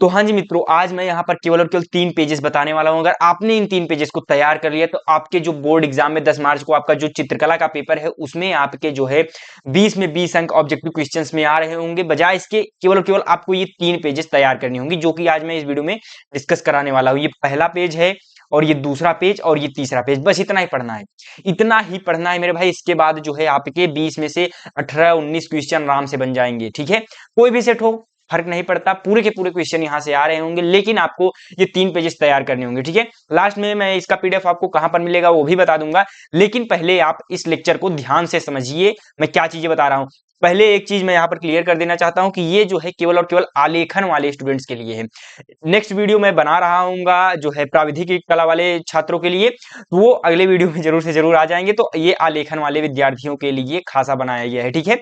तो हाँ जी मित्रों, आज मैं यहाँ पर केवल और केवल 3 पेजेस बताने वाला हूँ। अगर आपने इन 3 पेजेस को तैयार कर लिया तो आपके जो बोर्ड एग्जाम में 10 मार्च को आपका जो चित्रकला का पेपर है उसमें आपके जो है 20 में 20 अंक ऑब्जेक्टिव क्वेश्चंस में आ रहे होंगे। बजाय इसके केवल और केवल आपको ये 3 पेजेस तैयार करनी होंगी, जो कि आज मैं इस वीडियो में डिस्कस कराने वाला हूँ। ये पहला पेज है और ये दूसरा पेज और ये तीसरा पेज, बस इतना ही पढ़ना है। इतना ही पढ़ना है मेरे भाई। इसके बाद जो है आपके 20 में से 18-19 क्वेश्चन आराम से बन जाएंगे। ठीक है, कोई भी सेट हो फर्क नहीं पड़ता, पूरे के पूरे क्वेश्चन यहां से आ रहे होंगे, लेकिन आपको ये 3 पेजेस तैयार करने होंगे। ठीक है, लास्ट में मैं इसका पीडीएफ आपको कहां पर मिलेगा वो भी बता दूंगा, लेकिन पहले आप इस लेक्चर को ध्यान से समझिए मैं क्या चीजें बता रहा हूं। पहले एक चीज मैं यहां पर क्लियर कर देना चाहता हूं कि ये जो है केवल और केवल आलेखन वाले स्टूडेंट्स के लिए है। नेक्स्ट वीडियो मैं बना रहा हूँ जो है प्राविधिक कला वाले छात्रों के लिए, तो वो अगले वीडियो में जरूर से जरूर आ जाएंगे। तो ये आलेखन वाले विद्यार्थियों के लिए खासा बनाया गया है। ठीक है,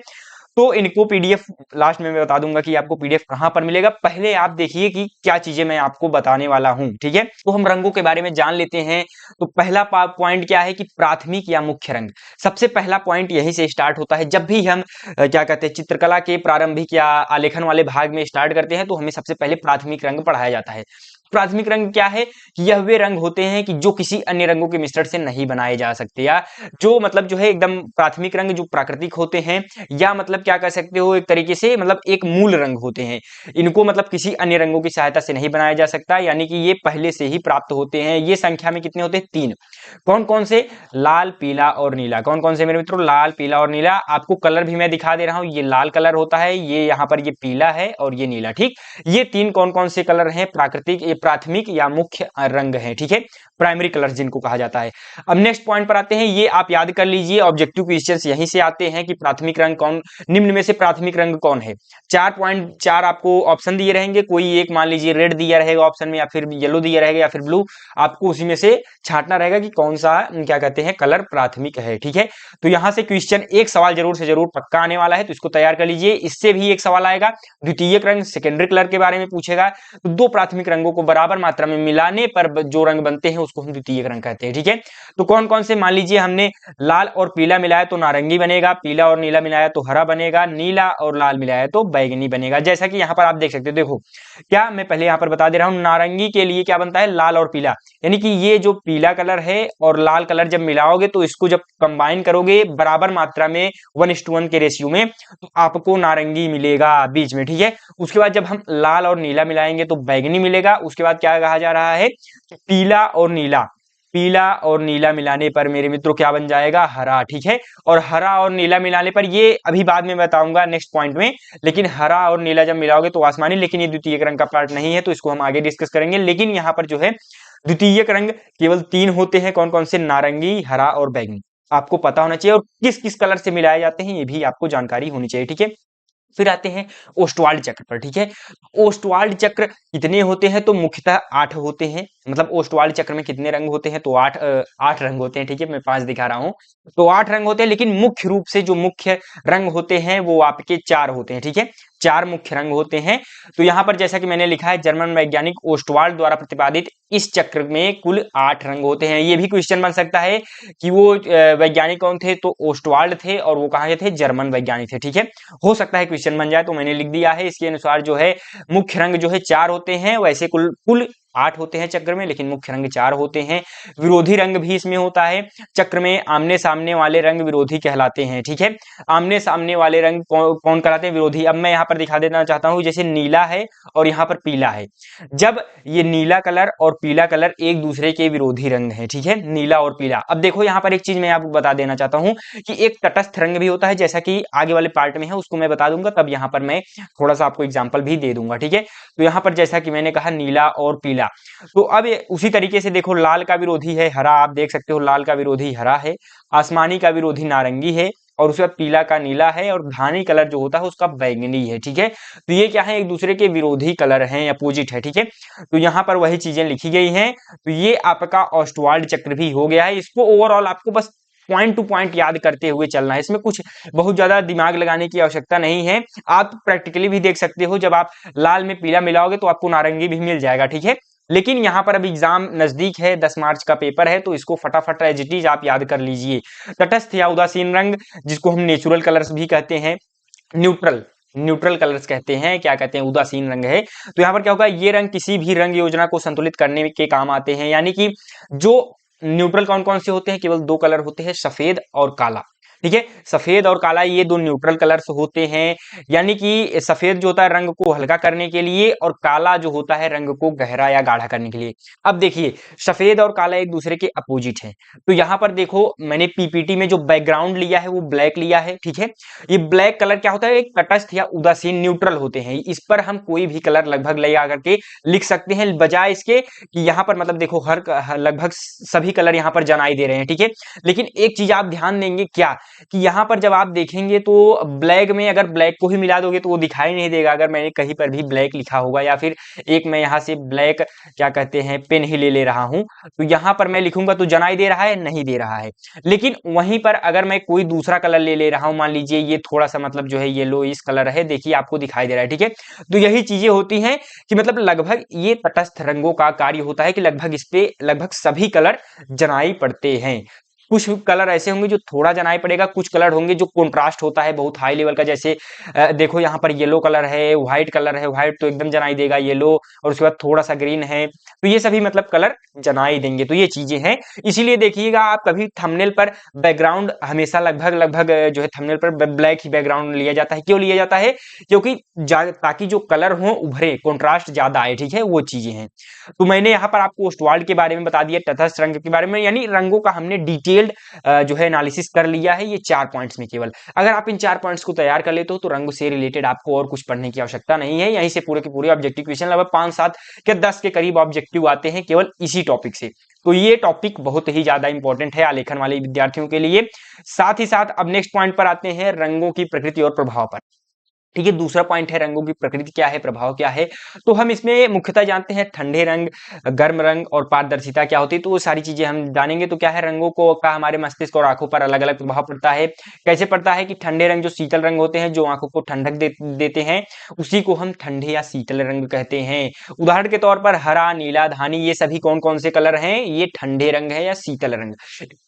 तो इनको पीडीएफ लास्ट में मैं बता दूंगा कि आपको पीडीएफ कहां पर मिलेगा। पहले आप देखिए कि क्या चीजें मैं आपको बताने वाला हूं। ठीक है, तो हम रंगों के बारे में जान लेते हैं। तो पहला पॉइंट क्या है कि प्राथमिक या मुख्य रंग। सबसे पहला पॉइंट यहीं से स्टार्ट होता है। जब भी हम क्या कहते हैं चित्रकला के प्रारंभिक या आलेखन वाले भाग में स्टार्ट करते हैं तो हमें सबसे पहले प्राथमिक रंग पढ़ाया जाता है। प्राथमिक रंग क्या है कि यह वे रंग होते हैं कि जो किसी अन्य रंगों के मिश्रण से नहीं बनाए जा सकते, या जो मतलब जो है एकदम प्राथमिक रंग जो प्राकृतिक होते हैं, या मतलब क्या कह सकते हो एक तरीके से मतलब एक मूल रंग होते हैं। इनको मतलब किसी अन्य रंगों की सहायता से नहीं बनाया जा सकता, यानी कि ये पहले से ही प्राप्त होते हैं। ये संख्या में कितने होते हैं? 3। कौन कौन से? लाल, पीला और नीला। कौन कौन से मेरे मित्रों? लाल, पीला और नीला। आपको कलर भी मैं दिखा दे रहा हूं। ये लाल कलर होता है, ये यहाँ पर ये पीला है और ये नीला। ठीक, ये 3 कौन कौन से कलर हैं? प्राकृतिक, ये प्राथमिक या मुख्य रंग है। ठीक है, प्राइमरी कलर जिनको कहा जाता है। अब नेक्स्ट पॉइंट पर आते हैं। ये आप याद कर लीजिए, ऑब्जेक्टिव क्वेश्चंस यहीं से आते हैं कि प्राथमिक रंग कौन, निम्न में से प्राथमिक रंग कौन है। 4.4 आपको ऑप्शन दिए रहेंगे, कोई एक मान लीजिए रेड दिया रहेगा ऑप्शन में, या फिर येलो दिया रहेगा, या फिर ब्लू। आपको उसी में से छांटना रहेगा कि कौन सा क्या कहते हैं कलर प्राथमिक है। ठीक है, तो यहां से क्वेश्चन एक सवाल जरूर से जरूर पक्का आने वाला है, तो इसको तैयार कर लीजिए। इससे भी एक सवाल आएगा, द्वितीयक रंग सेकेंडरी कलर के बारे में पूछेगा। तो 2 प्राथमिक रंगों को बराबर मात्रा में मिलाने पर जो रंग बनते हैं उसको हम द्वितीयक रंग कहते हैं। ठीक है, तो कौन कौन से? मान लीजिए हमने लाल और पीला मिलाया तो नारंगी बनेगा, पीला और नीला मिलाया तो हरा बनेगा, नीला और लाल मिलाया तो बैंगनी बनेगा। जैसा कि यहाँ पर आप देख सकते हो, देखो क्या मैं पहले यहाँ पर बता दे रहा हूँ, नारंगी के लिए क्या बनता है? लाल और पीला, यानी कि ये जो पीला कलर है और लाल कलर जब मिलाओगे तो इसको जब कंबाइन करोगे बराबर मात्रा में 1:1 के रेशियो में, तो आपको नारंगी मिलेगा बीच में। ठीक है, उसके बाद जब हम लाल और नीला मिलाएंगे तो बैंगनी मिलेगा। उसके बाद क्या कहा जा रहा है कि पीला और नीला, पीला और नीला मिलाने पर मेरे मित्रों क्या बन जाएगा? हरा। ठीक है, और हरा और नीला मिलाने पर, ये अभी बाद में बताऊंगा नेक्स्ट पॉइंट में, लेकिन हरा और नीला जब मिलाओगे तो आसमानी, लेकिन ये द्वितीयक रंग का पार्ट नहीं है, तो इसको हम आगे डिस्कस करेंगे। लेकिन यहाँ पर जो है द्वितीयक रंग केवल 3 होते हैं। कौन कौन से? नारंगी, हरा और बैंगनी। आपको पता होना चाहिए, और किस किस कलर से मिलाए जाते हैं ये भी आपको जानकारी होनी चाहिए। ठीक है, फिर आते हैं ओस्टवाल्ड चक्र पर। ठीक है, ओस्टवाल्ड चक्र कितने होते हैं? तो मुख्यतः 8 होते हैं। मतलब ओस्टवाल्ड चक्र में कितने रंग होते हैं? तो 8 रंग होते हैं। ठीक है, मैं 5 दिखा रहा हूं, तो 8 रंग होते हैं, लेकिन मुख्य रूप से जो मुख्य रंग होते हैं वो आपके 4 होते हैं। ठीक है, 4 मुख्य रंग होते हैं। तो यहां पर जैसा कि मैंने लिखा है, जर्मन वैज्ञानिक ओस्टवाल्ड द्वारा प्रतिपादित इस चक्र में कुल 8 रंग होते हैं। ये भी क्वेश्चन बन सकता है कि वो वैज्ञानिक कौन थे? तो ओस्टवाल्ड थे, और वो कहां के थे? जर्मन वैज्ञानिक थे। ठीक है, हो सकता है क्वेश्चन बन जाए, तो मैंने लिख दिया है। इसके अनुसार जो है मुख्य रंग जो है 4 होते हैं, वैसे कुल कुल 8 होते हैं चक्र में, लेकिन मुख्य रंग 4 होते हैं। विरोधी रंग भी इसमें होता है चक्र में। आमने सामने वाले रंग विरोधी कहलाते हैं। ठीक है, आमने सामने वाले रंग कौन कहलाते हैं? विरोधी। अब मैं यहाँ पर दिखा देना चाहता हूँ, जैसे नीला है और यहाँ पर पीला है, जब ये नीला कलर और पीला कलर एक दूसरे के विरोधी रंग है। ठीक है, नीला और पीला। अब देखो यहाँ पर एक चीज मैं आपको बता देना चाहता हूँ कि एक तटस्थ रंग भी होता है, जैसा कि आगे वाले पार्ट में है, उसको मैं बता दूंगा, तब यहाँ पर मैं थोड़ा सा आपको एग्जाम्पल भी दे दूंगा। ठीक है, तो यहाँ पर जैसा कि मैंने कहा नीला और पीला, तो अब उसी तरीके से देखो, लाल का विरोधी है हरा। आप देख सकते हो लाल का विरोधी हरा है, आसमानी का विरोधी नारंगी है, और उसके बाद पीला का नीला है, और धानी कलर जो होता है उसका बैंगनी है। ठीक है, तो ये क्या है? एक दूसरे के विरोधी कलर हैं, अपोजिट है। ठीक है, तो यहाँ पर वही चीजें लिखी गई हैं। तो ये आपका ऑस्टवाल्ड चक्र भी हो गया है। इसको ओवरऑल आपको बस पॉइंट टू पॉइंट याद करते हुए चलना है, इसमें कुछ बहुत ज्यादा दिमाग लगाने की आवश्यकता नहीं है। आप प्रैक्टिकली भी देख सकते हो, जब आप लाल में पीला मिलाओगे तो आपको नारंगी भी मिल जाएगा। ठीक है, लेकिन यहाँ पर अब एग्जाम नजदीक है, 10 मार्च का पेपर है, तो इसको फटाफट एज इट इज आप याद कर लीजिए। तटस्थ या उदासीन रंग, जिसको हम नेचुरल कलर्स भी कहते हैं, न्यूट्रल, न्यूट्रल कलर्स कहते हैं, क्या कहते हैं, उदासीन रंग है। तो यहाँ पर क्या होगा, ये रंग किसी भी रंग योजना को संतुलित करने के काम आते हैं। यानी कि जो न्यूट्रल कौन कौन से होते हैं, केवल दो कलर होते हैं, सफेद और काला। ठीक है, सफेद और काला ये दो न्यूट्रल कलर्स होते हैं। यानी कि सफेद जो होता है रंग को हल्का करने के लिए, और काला जो होता है रंग को गहरा या गाढ़ा करने के लिए। अब देखिए, सफेद और काला एक दूसरे के अपोजिट हैं। तो यहाँ पर देखो, मैंने पीपीटी में जो बैकग्राउंड लिया है वो ब्लैक लिया है। ठीक है, ये ब्लैक कलर क्या होता है, एक तटस्थ या उदासीन न्यूट्रल होते हैं। इस पर हम कोई भी कलर लगभग लगा करके लिख सकते हैं, बजाय इसके कि यहाँ पर मतलब देखो लगभग सभी कलर यहाँ पर जनाई दे रहे हैं। ठीक है, लेकिन एक चीज आप ध्यान देंगे क्या, कि यहाँ पर जब आप देखेंगे तो ब्लैक में अगर ब्लैक को ही मिला दोगे तो वो दिखाई नहीं देगा, अगर मैंने कहीं पर भी ब्लैक लिखा होगा, या फिर एक मैं यहाँ से ब्लैक क्या कहते हैं पेन ही ले रहा हूं, तो यहाँ पर मैं लिखूंगा तो जनाई दे रहा है, नहीं दे रहा है। लेकिन वहीं पर अगर मैं कोई दूसरा कलर ले रहा हूं, मान लीजिए ये थोड़ा सा मतलब जो है येलो इस कलर है, देखिए आपको दिखाई दे रहा है। ठीक है, तो यही चीजें होती हैं कि मतलब लगभग ये तटस्थ रंगों का कार्य होता है कि लगभग इस पे लगभग सभी कलर जनाई पड़ते हैं। कुछ कलर ऐसे होंगे जो थोड़ा जनाई पड़ेगा, कुछ कलर होंगे जो कंट्रास्ट होता है बहुत हाई लेवल का, जैसे देखो यहाँ पर येलो कलर है, व्हाइट कलर है, व्हाइट तो एकदम जनाई देगा येलो, और उसके बाद थोड़ा सा ग्रीन है, तो ये सभी मतलब कलर जनाई देंगे। तो ये चीजें हैं, इसीलिए देखिएगा आप कभी थंबनेल पर बैकग्राउंड हमेशा लगभग लगभग जो है थंबनेल पर ब्लैक ही बैकग्राउंड लिया जाता है। क्यों लिया जाता है, क्योंकि ताकि जो कलर हो उभरे, कंट्रास्ट ज्यादा आए। ठीक है, वो चीजें हैं। तो मैंने यहाँ पर आपको ओस्टवाल्ड के बारे में बता दिया, तटस्थ रंग के बारे में, यानी रंगों का हमने डिटेल्ड जो है एनालिसिस कर लिया है, ये 4 पॉइंट्स में केवल। अगर आप इन 4 पॉइंट्स को तैयार कर लेते हो तो रंग से रिलेटेड आपको और कुछ पढ़ने की आवश्यकता नहीं है। यहीं से पूरे के पूरे ऑब्जेक्टिव क्वेश्चन लगभग 5-7 या 10 के करीब ऑब्जेक्टिव आते हैं केवल इसी टॉपिक से। तो ये टॉपिक बहुत ही ज्यादा इंपॉर्टेंट है आलेखन वाले विद्यार्थियों के लिए। साथ ही साथ अब नेक्स्ट पॉइंट पर आते हैं, रंगों की प्रकृति और प्रभाव पर। ठीक है, दूसरा पॉइंट है रंगों की प्रकृति क्या है, प्रभाव क्या है। तो हम इसमें मुख्यतः जानते हैं ठंडे रंग, गर्म रंग और पारदर्शिता क्या होती है, तो वो सारी चीजें हम जानेंगे। तो क्या है, रंगों को का हमारे मस्तिष्क और आंखों पर अलग अलग प्रभाव पड़ता है। कैसे पड़ता है कि ठंडे रंग जो शीतल रंग होते हैं, जो आंखों को ठंडक देते हैं, उसी को हम ठंडे या शीतल रंग कहते हैं। उदाहरण के तौर पर हरा, नीला, धानी, ये सभी कौन कौन से कलर हैं, ये ठंडे रंग है या शीतल रंग।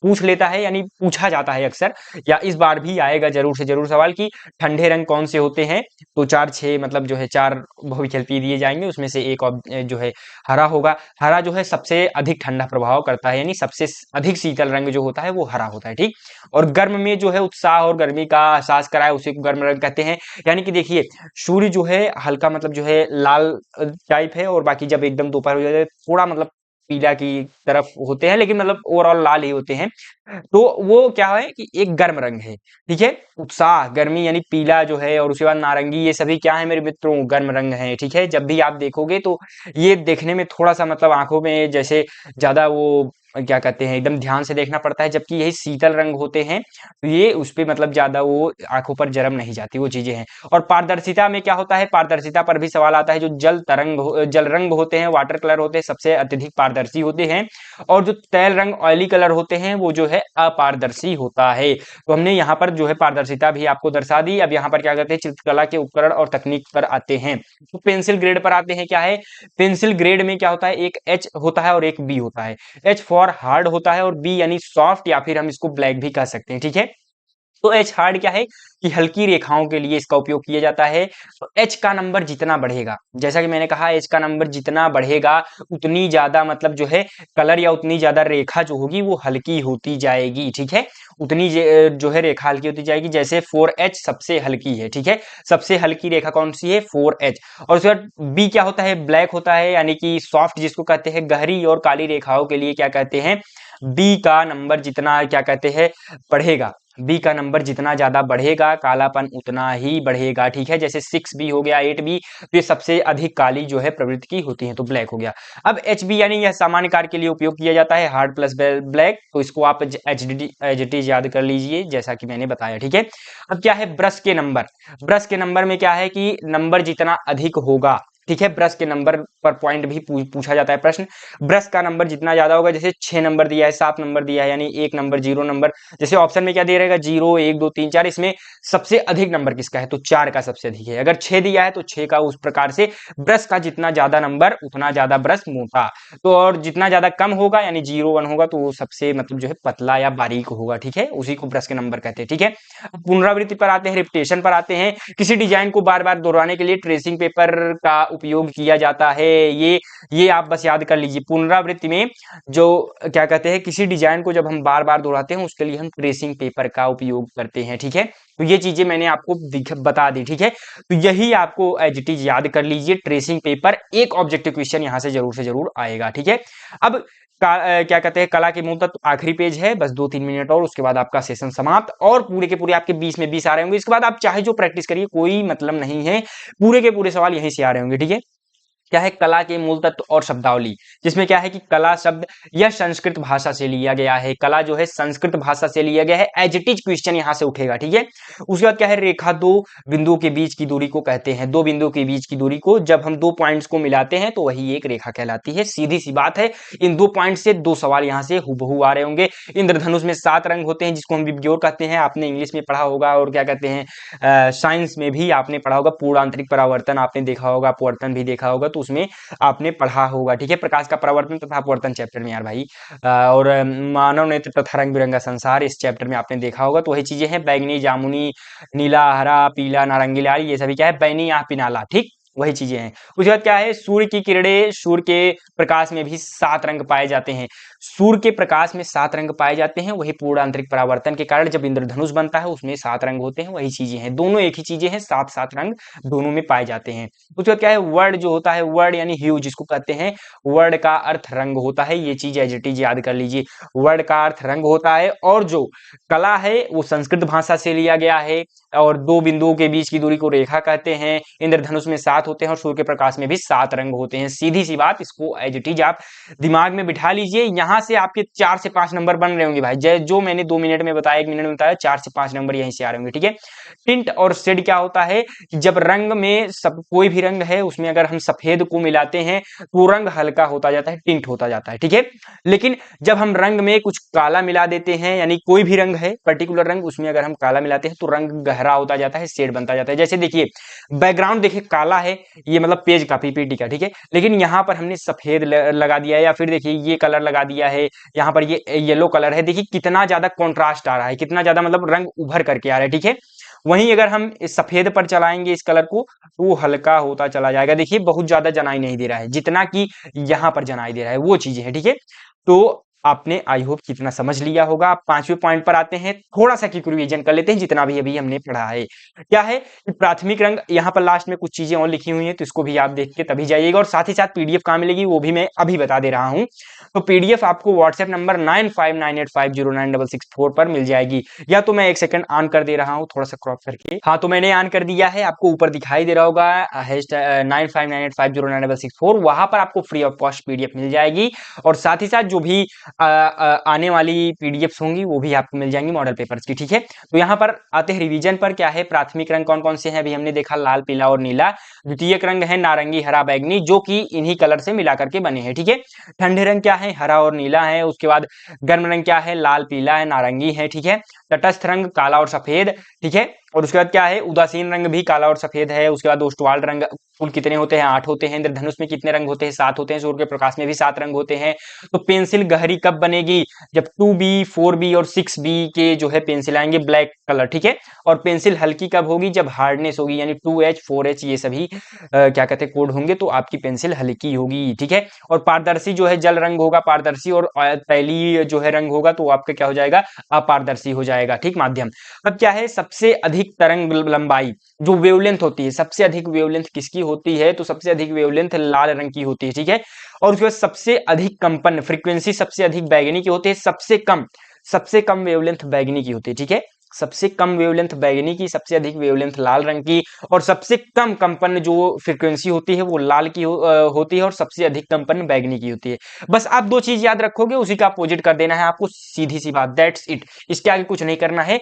पूछ लेता है, यानी पूछा जाता है अक्सर, या इस बार भी आएगा जरूर से जरूर सवाल कि ठंडे रंग कौन से होते हैं। तो 4-6 मतलब जो है 4 बहुविकल्प दिए जाएंगे, उसमें से एक जो है हरा होगा। हरा जो है सबसे अधिक ठंडा प्रभाव करता है, यानी सबसे अधिक शीतल रंग जो होता है वो हरा होता है। ठीक, और गर्म में जो है उत्साह और गर्मी का एहसास कराए उसी को गर्म रंग कहते हैं। यानी कि देखिए, सूर्य जो है हल्का मतलब जो है लाल टाइप है, और बाकी जब एकदम दोपहर हो जाए थोड़ा मतलब पीला की तरफ होते हैं, लेकिन मतलब ओवरऑल लाल ही होते हैं। तो वो क्या है कि एक गर्म रंग है। ठीक है, उत्साह, गर्मी यानी पीला जो है, और उसके बाद नारंगी, ये सभी क्या है मेरे मित्रों, गर्म रंग है। ठीक है, जब भी आप देखोगे तो ये देखने में थोड़ा सा मतलब आंखों में जैसे ज्यादा वो क्या कहते हैं एकदम ध्यान से देखना पड़ता है, जबकि यही शीतल रंग होते हैं तो ये उस पे मतलब ज्यादा वो आंखों पर जरम नहीं जाती, वो चीजें हैं। और पारदर्शिता में क्या होता है, पारदर्शिता पर भी सवाल आता है। जो जल रंग होते हैं, वाटर कलर होते हैं, सबसे अत्यधिक पारदर्शी होते हैं, और जो तैल रंग ऑयली कलर होते हैं वो जो है अपारदर्शी होता है। तो हमने यहाँ पर जो है पारदर्शिता भी आपको दर्शा दी। अब यहाँ पर क्या करते हैं, चित्रकला के उपकरण और तकनीक पर आते हैं। तो पेंसिल ग्रेड पर आते हैं। क्या है, पेंसिल ग्रेड में क्या होता है, एक एच होता है और एक बी होता है। एच फॉर हार्ड होता है, और बी यानी सॉफ्ट, या फिर हम इसको ब्लैक भी कह सकते हैं। ठीक है, तो एच हार्ड क्या है कि हल्की रेखाओं के लिए इसका उपयोग किया जाता है। तो एच का नंबर जितना बढ़ेगा, जैसा कि मैंने कहा, एच का नंबर जितना बढ़ेगा उतनी ज्यादा मतलब जो है कलर या उतनी ज्यादा रेखा जो होगी वो हल्की होती जाएगी। ठीक है, उतनी जो है रेखा हल्की होती जाएगी। जैसे 4H सबसे हल्की है। ठीक है, सबसे हल्की रेखा कौन सी है, 4H। और उसके बाद बी क्या होता है, ब्लैक होता है, यानी कि सॉफ्ट जिसको कहते हैं। गहरी और काली रेखाओं के लिए क्या कहते हैं, बी का नंबर जितना क्या कहते हैं बढ़ेगा, बी का नंबर जितना ज्यादा बढ़ेगा कालापन उतना ही बढ़ेगा। ठीक है, जैसे 6B हो गया, 8B, तो ये सबसे अधिक काली जो है प्रवृत्ति की होती है, तो ब्लैक हो गया। अब HB यानी यह सामान्य कार्य के लिए उपयोग किया जाता है, हार्ड प्लस ब्लैक, तो इसको आप एच याद कर लीजिए जैसा कि मैंने बताया। ठीक है, अब क्या है, ब्रश के नंबर। ब्रश के नंबर में क्या है कि नंबर जितना अधिक होगा ठीक है। ब्रश के नंबर पर पॉइंट भी पूछा जाता है प्रश्न। ब्रश का नंबर जितना ज्यादा होगा, जैसे 6 नंबर दिया है, 7 नंबर दिया है, यानी 1 नंबर 0 नंबर, जैसे ऑप्शन में क्या दे रहेगा 0 1 2 3 4, इसमें सबसे अधिक नंबर किसका है, तो 4 का सबसे अधिक है। अगर 6 दिया है तो 6 का, उस प्रकार से ब्रश का जितना ज्यादा नंबर उतना ज्यादा ब्रश मोटा, तो और जितना ज्यादा कम होगा यानी 0 1 होगा तो वो सबसे मतलब जो है पतला या बारीक होगा, ठीक है, उसी को ब्रश के नंबर कहते हैं, ठीक है। पुनरावृत्ति पर आते हैं, रिपीटेशन पर आते हैं। किसी डिजाइन को बार बार दोहराने के लिए ट्रेसिंग पेपर का उपयोग किया जाता है। ये आप बस याद कर लीजिए। पुनरावृत्ति में जो क्या कहते हैं, किसी डिजाइन को जब हम बार बार दोहराते हैं उसके लिए हम ट्रेसिंग पेपर का उपयोग करते हैं, ठीक है। तो ये चीजें मैंने आपको बता दी, ठीक है। तो यही आपको एज इट इज याद कर लीजिए, ट्रेसिंग पेपर। एक ऑब्जेक्टिव क्वेश्चन यहां से जरूर आएगा, ठीक है। अब क्या कहते हैं, कला के मूल तत्व आखिरी पेज है, बस 2-3 मिनट और उसके बाद आपका सेशन समाप्त, और पूरे के पूरे आपके 20 में 20 आ रहे होंगे। इसके बाद आप चाहे जो प्रैक्टिस करिए, कोई मतलब नहीं है, पूरे के पूरे सवाल यहीं से आ रहे होंगे, ठीक है। क्या है, कला के मूल तत्व और शब्दावली, जिसमें क्या है कि कला शब्द यह संस्कृत भाषा से लिया गया है। कला जो है संस्कृत भाषा से लिया गया है, एज इट इज क्वेश्चन यहां से उठेगा, ठीक है। उसके बाद क्या है, रेखा दो बिंदुओं के बीच की दूरी को कहते हैं। दो बिंदुओं के बीच की दूरी को जब हम दो पॉइंट्स को मिलाते हैं तो वही एक रेखा कहलाती है। सीधी सी बात है, इन दो पॉइंट से दो सवाल यहां से हुबहू आ रहे होंगे। इंद्रधनुष में 7 रंग होते हैं, जिसको हम विबग्योर कहते हैं, आपने इंग्लिश में पढ़ा होगा, और क्या कहते हैं साइंस में भी आपने पढ़ा होगा। पूर्ण आंतरिक परावर्तन आपने देखा होगा, अपवर्तन भी देखा होगा, तो उसमें आपने पढ़ा होगा, ठीक है। प्रकाश का परावर्तन तथा अपवर्तन चैप्टर में यार भाई, और मानव नेत्र तथा रंग बिरंगा संसार इस चैप्टर में आपने देखा होगा। तो वही चीजें हैं, बैगनी, जामुनी, नीला, हरा, पीला, नारंगी, लाल, ये सभी क्या है, बैनी या पिनाला, ठीक, वही चीजें हैं। उसके बाद क्या है, सूर्य की किरणें, सूर्य के प्रकाश में भी 7 रंग पाए जाते हैं। सूर्य के प्रकाश में 7 रंग पाए जाते हैं, वही पूर्ण आंतरिक परावर्तन के कारण जब इंद्रधनुष बनता है उसमें 7 रंग होते हैं, वही चीजें हैं, दोनों एक ही चीजें हैं, 7 रंग दोनों में पाए जाते हैं। उसके बाद क्या है, वर्ड जो होता है, वर्ड यानी ह्यू जिसको कहते हैं, वर्ड का अर्थ रंग होता है। ये चीज एज इट इज याद कर लीजिए, वर्ड का अर्थ रंग होता है। और जो कला है वो संस्कृत भाषा से लिया गया है, और दो बिंदुओं के बीच की दूरी को रेखा कहते हैं। इंद्रधनुष में 7 होते हैं और सूर्य के प्रकाश में भी 7 रंग होते हैं। सीधी सी बात, इसको एज इट इज आप दिमाग में बिठा लीजिए। यहां से आपके 4 से 5 नंबर बन रहे होंगे भाई, जो मैंने 2 मिनट में बताया, 1 मिनट में बताया, 4 से 5 नंबर यहीं से आ रहे होंगे, ठीक है। टिंट और शेड क्या होता है, जब रंग में सब कोई भी रंग है उसमें अगर हम सफेद को मिलाते हैं तो रंग हल्का होता जाता है, टिंट होता जाता है, ठीक है। लेकिन जब हम रंग में कुछ काला मिला देते हैं, यानी कोई भी रंग है पर्टिकुलर रंग, उसमें अगर हम काला मिलाते हैं तो रंग गहरा होता जाता है, शेड बनता जाता है। जैसे देखिए बैकग्राउंड देखिए काला है, ये मतलब पेज का, पीपीटी का, ठीक है, लेकिन यहाँ पर हमने सफेद लगा दिया है, या फिर देखिए ये कलर लगा दिया है, यहाँ पर ये येलो कलर है, देखिए कितना ज्यादा कॉन्ट्रास्ट आ रहा है, कितना ज्यादा मतलब रंग उभर करके आ रहा है, ठीक है। वहीं अगर हम इस सफेद पर चलाएंगे इस कलर को तो वो हल्का होता चला जाएगा। देखिए बहुत ज्यादा जनाई नहीं दे रहा है, जितना कि यहाँ पर जनाई दे रहा है, वो चीजें हैं, ठीक है। तो आपने आई होप कितना समझ लिया होगा। आप 5वें पॉइंट पर आते हैं, थोड़ा सा क्विक रिवीजन कर लेते हैं जितना भी अभी हमने पढ़ा है। क्या है कि प्राथमिक रंग, यहाँ पर लास्ट में कुछ चीजें और लिखी हुई हैं, तो इसको भी आप देख के तभी जाइएगा। और साथ ही साथ पीडीएफ कहाँ मिलेगी वो भी मैं अभी बता दे रहा हूँ। तो पीडीएफ आपको व्हाट्सएप नंबर 9598509664 पर मिल जाएगी, या तो मैं 1 सेकंड ऑन कर दे रहा हूँ थोड़ा सा क्रॉप करके। हाँ, तो मैंने ऑन कर दिया है, आपको ऊपर दिखाई दे रहा होगा 9598509664, वहां पर आपको फ्री ऑफ कॉस्ट पीडीएफ मिल जाएगी। और साथ ही साथ जो भी आने वाली पीडीएफ्स होंगी वो भी आपको मिल जाएंगी मॉडल पेपर्स की, ठीक है। तो यहाँ पर आते हैं रिवीजन पर। क्या है, प्राथमिक रंग कौन कौन से हैं, अभी हमने देखा लाल, पीला और नीला। द्वितीयक रंग है नारंगी, हरा, बैगनी, जो कि इन्हीं कलर से मिला करके बने हैं, ठीक है। ठंडे रंग क्या है, हरा और नीला है। उसके बाद गर्म रंग क्या है, लाल, पीला है, नारंगी है, ठीक है। तटस्थ रंग काला और सफेद, ठीक है। और उसके बाद क्या है, उदासीन रंग भी काला और सफेद है। उसके बाद ओष्टवाल रंग, फूल कितने होते हैं, 8 होते हैं। इंद्रधनुष में कितने रंग होते हैं, 7 होते हैं। सूर्य के प्रकाश में भी 7 रंग होते हैं। तो पेंसिल गहरी कब बनेगी, जब 2B 4B और 6B के जो है पेंसिल आएंगे ब्लैक कलर, ठीक है। और पेंसिल हल्की कब होगी, जब हार्डनेस होगी, यानी 2H 4H ये सभी क्या कहते हैं कोड होंगे, तो आपकी पेंसिल हल्की होगी, ठीक है। और पारदर्शी जो है जल रंग होगा पारदर्शी, और तैलीय जो है रंग होगा तो आपका क्या हो जाएगा, अपारदर्शी हो जाएगा, ठीक, माध्यम। अब क्या है, सबसे अधिक तरंग लंबाई जो वेवलेंथ होती है, सबसे अधिक वेवलेंथ किसकी होती है, तो सबसे अधिक वेवलेंथ लाल रंग की होती है, ठीक है। और उसके बाद सबसे अधिक कंपन फ्रीक्वेंसी सबसे अधिक बैगनी की होती है, सबसे कम वेवलेंथ बैगनी की होती है, ठीक है। सबसे कम वेवलेंथ बैगनी की, सबसे अधिक वेवलेंथ लाल रंग की, और सबसे कम कंपन जो फ्रीक्वेंसी होती है वो लाल की होती है, और सबसे अधिक कंपन बैगनी की होती है। बस आप दो चीज याद रखोगे, उसी का अपोजिट कर देना है आपको, सीधी सी बात, दैट्स इट। इसके आगे कुछ नहीं करना है,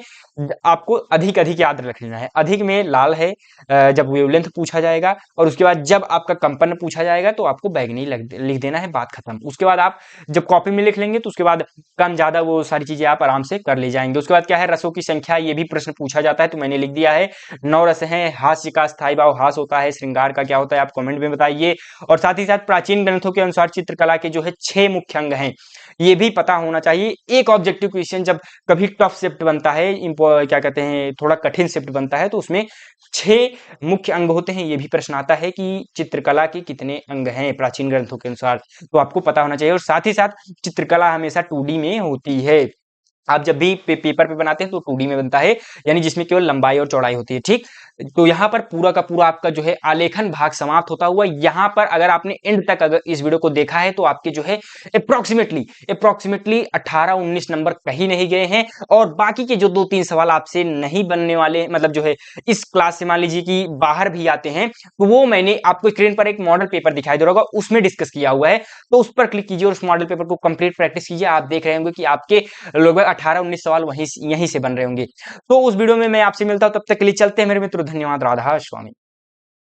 आपको अधिक अधिक याद रख लेना है। अधिक में लाल है जब वेवलेंथ पूछा जाएगा, और उसके बाद जब आपका कंपन पूछा जाएगा तो आपको बैगनी लिख देना है, बात खत्म। उसके बाद आप जब कॉपी में लिख लेंगे तो उसके बाद कम ज्यादा वो सारी चीजें आप आराम से कर ले जाएंगे। उसके बाद क्या है, रसों की संख्या, ये भी प्रश्न पूछा जाता है, तो मैंने लिख दिया है 9 रस हैं। हास्य का स्थायी भाव हास होता है, श्रृंगार का क्या होता है आप कमेंट में बताइए। और साथ ही साथ प्राचीन ग्रंथों के अनुसार चित्रकला के जो है 6 मुख्य अंग हैं, ये भी पता होना चाहिए। एक ऑब्जेक्टिव क्वेश्चन जब कभी टफ शिफ्ट बनता है, क्या कहते हैं, थोड़ा कठिन शिफ्ट बनता है, तो उसमें 6 मुख्य अंग होते हैं, ये भी प्रश्न आता है कि चित्रकला के कितने अंग हैं प्राचीन ग्रंथों के अनुसार, तो आपको पता होना चाहिए। और साथ ही साथ चित्रकला हमेशा 2D में होती है। आप जब भी पेपर पे बनाते हैं तो 2D में बनता है, यानी जिसमें केवल लंबाई और चौड़ाई होती है, ठीक। तो यहाँ पर पूरा का पूरा आपका जो है आलेखन भाग समाप्त होता हुआ, यहाँ पर अगर आपने एंड तक अगर इस वीडियो को देखा है तो आपके जो है अप्रोक्सीमेटली 18-19 नंबर कहीं नहीं गए हैं। और बाकी के जो 2-3 सवाल आपसे नहीं बनने वाले, मतलब जो है इस क्लास से मान लीजिए कि बाहर भी आते हैं, तो वो मैंने आपको स्क्रीन पर एक मॉडल पेपर दिखाई दे रहा होगा, उसमें डिस्कस किया हुआ है, तो उस पर क्लिक कीजिए और उस मॉडल पेपर को कंप्लीट प्रैक्टिस कीजिए। आप देख रहे होंगे कि आपके लगभग 18-19 सवाल वहीं यहीं से बन रहे होंगे। तो उस वीडियो में मैं आपसे मिलता हूं, तब तक के लिए चलते हैं मेरे मित्रों, धन्यवाद, राधा स्वामी।